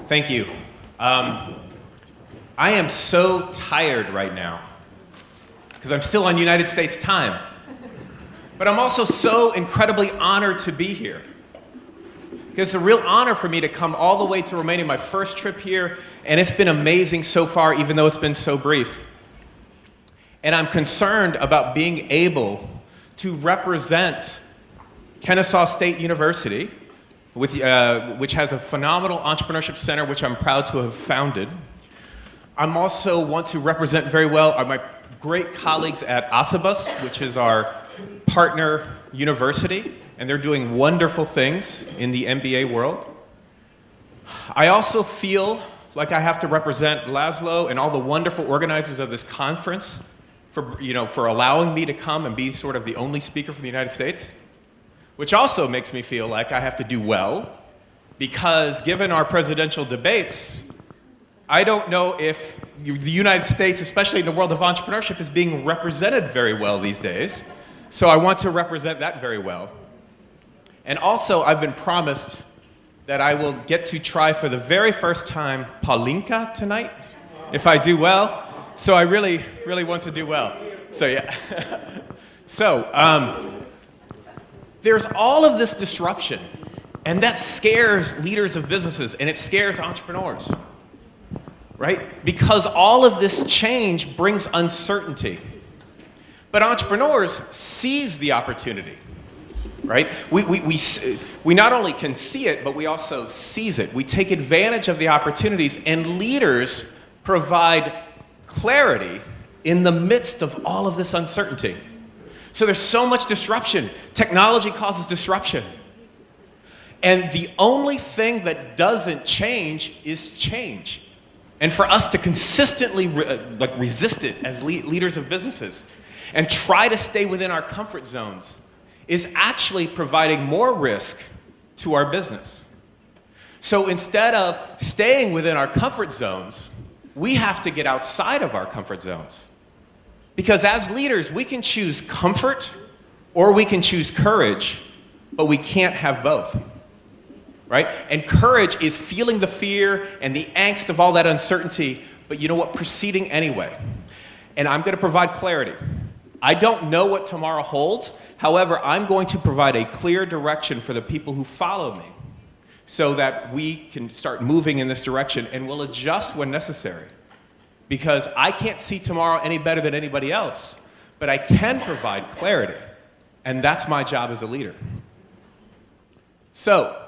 Thank you. I am so tired right now because I'm still on United States time. But I'm also so incredibly honored to be here. It's a real honor for me to come all the way to Romania, my first trip here, and it's been amazing so far, even though it's been so brief. And I'm concerned about being able to represent Kennesaw State University, which has a phenomenal entrepreneurship center, which I'm proud to have founded. I also want to represent very well my great colleagues at Asabus, which is our partner university, and they're doing wonderful things in the MBA world. I also feel like I have to represent Laszlo and all the wonderful organizers of this conference for allowing me to come and be sort of the only speaker from the United States, which also makes me feel like I have to do well, because given our presidential debates, I don't know if the United States, especially in the world of entrepreneurship, is being represented very well these days. So I want to represent that very well. And also, I've been promised that I will get to try for the very first time Paulinka tonight, if I do well. So I really, really want to do well. So yeah. There's all of this disruption, and that scares leaders of businesses, and it scares entrepreneurs, right? Because all of this change brings uncertainty. But entrepreneurs seize the opportunity, right? We not only can see it, but we also seize it. We take advantage of the opportunities, and leaders provide clarity in the midst of all of this uncertainty. So there's so much disruption. Technology causes disruption. And the only thing that doesn't change is change. And for us to consistently resist it as leaders of businesses and try to stay within our comfort zones is actually providing more risk to our business. So instead of staying within our comfort zones, we have to get outside of our comfort zones. Because as leaders, we can choose comfort or we can choose courage, but we can't have both, right? And courage is feeling the fear and the angst of all that uncertainty, but you know what? Proceeding anyway. And I'm going to provide clarity. I don't know what tomorrow holds. However, I'm going to provide a clear direction for the people who follow me so that we can start moving in this direction, and we'll adjust when necessary. Because I can't see tomorrow any better than anybody else, but I can provide clarity, and that's my job as a leader. So,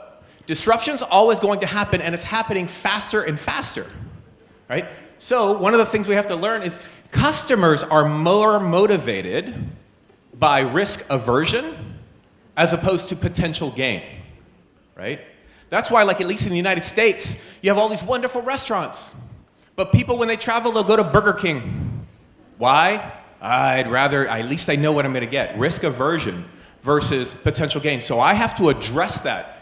disruption's always going to happen, and it's happening faster and faster, right? So, one of the things we have to learn is customers are more motivated by risk aversion as opposed to potential gain, right? That's why, like at least in the United States, you have all these wonderful restaurants. But people, when they travel, they'll go to Burger King. Why? At least I know what I'm going to get. Risk aversion versus potential gain. So I have to address that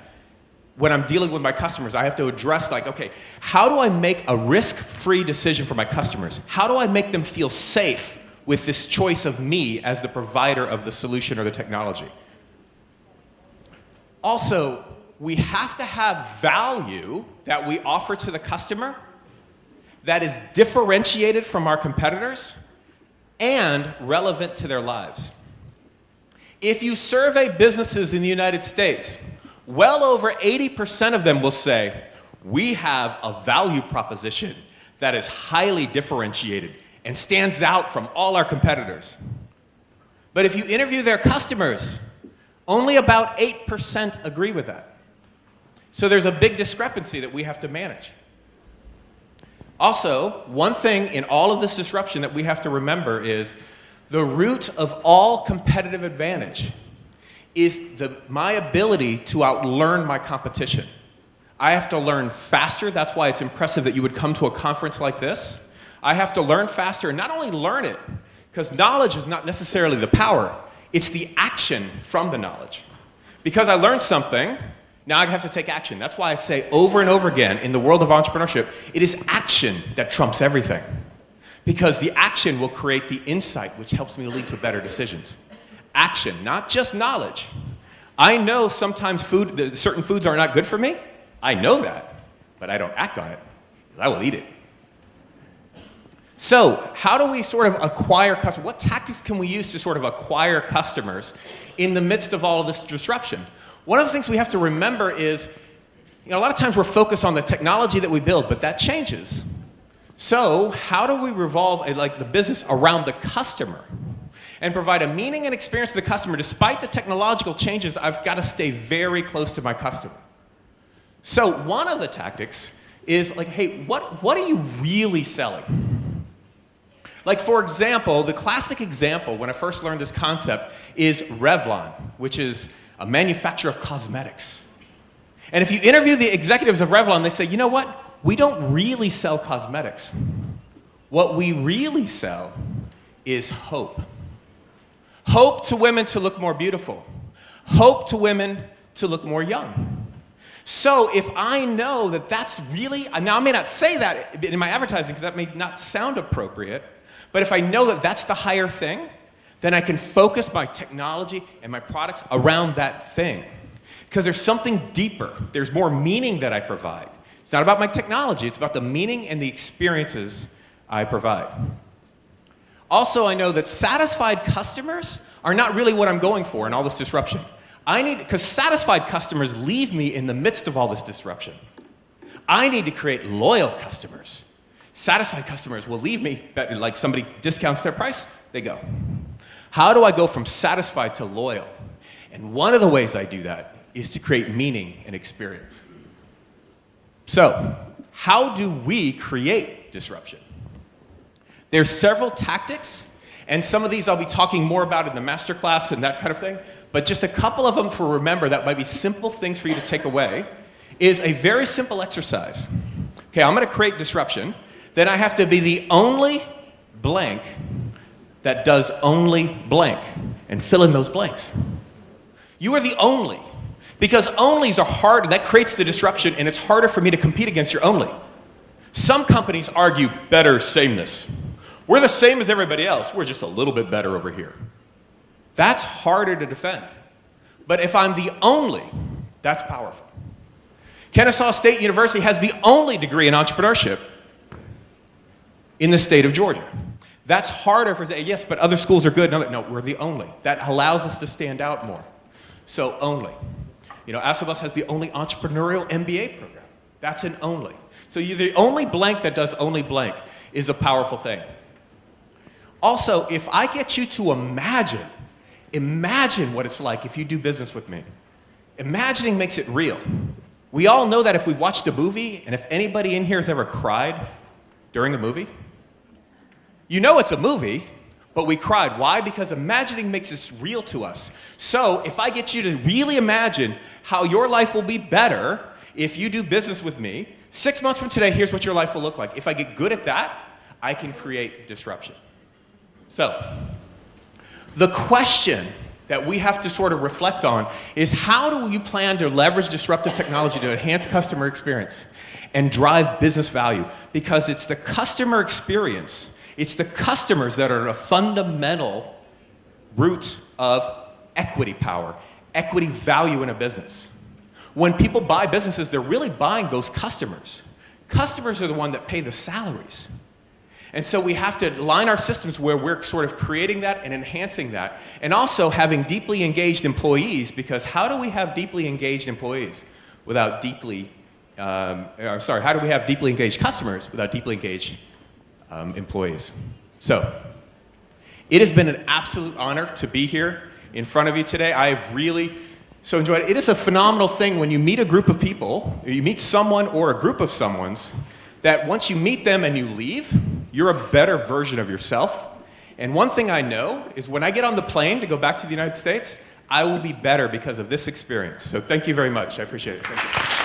when I'm dealing with my customers. I have to address, okay, how do I make a risk-free decision for my customers? How do I make them feel safe with this choice of me as the provider of the solution or the technology? Also, we have to have value that we offer to the customer that is differentiated from our competitors and relevant to their lives. If you survey businesses in the United States, well over 80% of them will say, we have a value proposition that is highly differentiated and stands out from all our competitors. But if you interview their customers, only about 8% agree with that. So there's a big discrepancy that we have to manage. Also, one thing in all of this disruption that we have to remember is the root of all competitive advantage is my ability to outlearn my competition. I have to learn faster. That's why it's impressive that you would come to a conference like this. I have to learn faster, and not only learn it, because knowledge is not necessarily the power, it's the action from the knowledge. Because I learned something, now I have to take action. That's why I say over and over again, in the world of entrepreneurship, it is action that trumps everything. Because the action will create the insight, which helps me lead to better decisions. Action, not just knowledge. I know sometimes certain foods are not good for me. I know that. but I don't act on it, I will eat it. So how do we sort of acquire customers? What tactics can we use to sort of acquire customers in the midst of all of this disruption? One of the things we have to remember is, a lot of times we're focused on the technology that we build, but that changes. So how do we revolve the business around the customer and provide a meaning and experience to the customer? Despite the technological changes, I've got to stay very close to my customer. So one of the tactics is hey, what are you really selling? For example, the classic example when I first learned this concept is Revlon, which is a manufacturer of cosmetics. And if you interview the executives of Revlon, they say, you know what? We don't really sell cosmetics. What we really sell is hope. Hope to women to look more beautiful. Hope to women to look more young. So if I know that that's really, now I may not say that in my advertising because that may not sound appropriate, but if I know that that's the higher thing, then I can focus my technology and my products around that thing. Because there's something deeper. There's more meaning that I provide. It's not about my technology. It's about the meaning and the experiences I provide. Also, I know that satisfied customers are not really what I'm going for in all this disruption. Because satisfied customers leave me in the midst of all this disruption. I need to create loyal customers. Satisfied customers will leave me, like somebody discounts their price, they go. How do I go from satisfied to loyal? And one of the ways I do that is to create meaning and experience. So, how do we create disruption? There's several tactics, and some of these I'll be talking more about in the masterclass and that kind of thing, but just a couple of them for remember that might be simple things for you to take away is a very simple exercise. Okay, I'm gonna create disruption, then I have to be the only blank that does only blank, and fill in those blanks. You are the only. Because onlys are hard, that creates the disruption, and it's harder for me to compete against your only. Some companies argue better sameness. We're the same as everybody else, we're just a little bit better over here. That's harder to defend. But if I'm the only, that's powerful. Kennesaw State University has the only degree in entrepreneurship in the state of Georgia. That's harder for say, yes, but other schools are good. No, we're the only. That allows us to stand out more. So only. Asabas has the only entrepreneurial MBA program. That's an only. So you're the only blank that does only blank is a powerful thing. Also, if I get you to imagine what it's like if you do business with me. Imagining makes it real. We all know that if we've watched a movie, and if anybody in here has ever cried during a movie, you know it's a movie, but we cried. Why? Because imagining makes this real to us. So if I get you to really imagine how your life will be better if you do business with me, 6 months from today, here's what your life will look like. If I get good at that, I can create disruption. So the question that we have to sort of reflect on is how do you plan to leverage disruptive technology to enhance customer experience and drive business value? Because it's the customer experience, it's the customers that are the fundamental roots of equity power, equity value in a business. When people buy businesses, they're really buying those customers. Customers are the one that pay the salaries. And so we have to line our systems where we're sort of creating that and enhancing that. And also having deeply engaged employees, because how do we have deeply engaged employees without deeply, how do we have deeply engaged customers without deeply engaged employees? So it has been an absolute honor to be here in front of you today. I've really so enjoyed it. It is a phenomenal thing when you meet a group of people, or you meet someone or a group of someone's, that once you meet them and you leave, you're a better version of yourself. And one thing I know is when I get on the plane to go back to the United States, I will be better because of this experience. So thank you very much. I appreciate it. Thank you.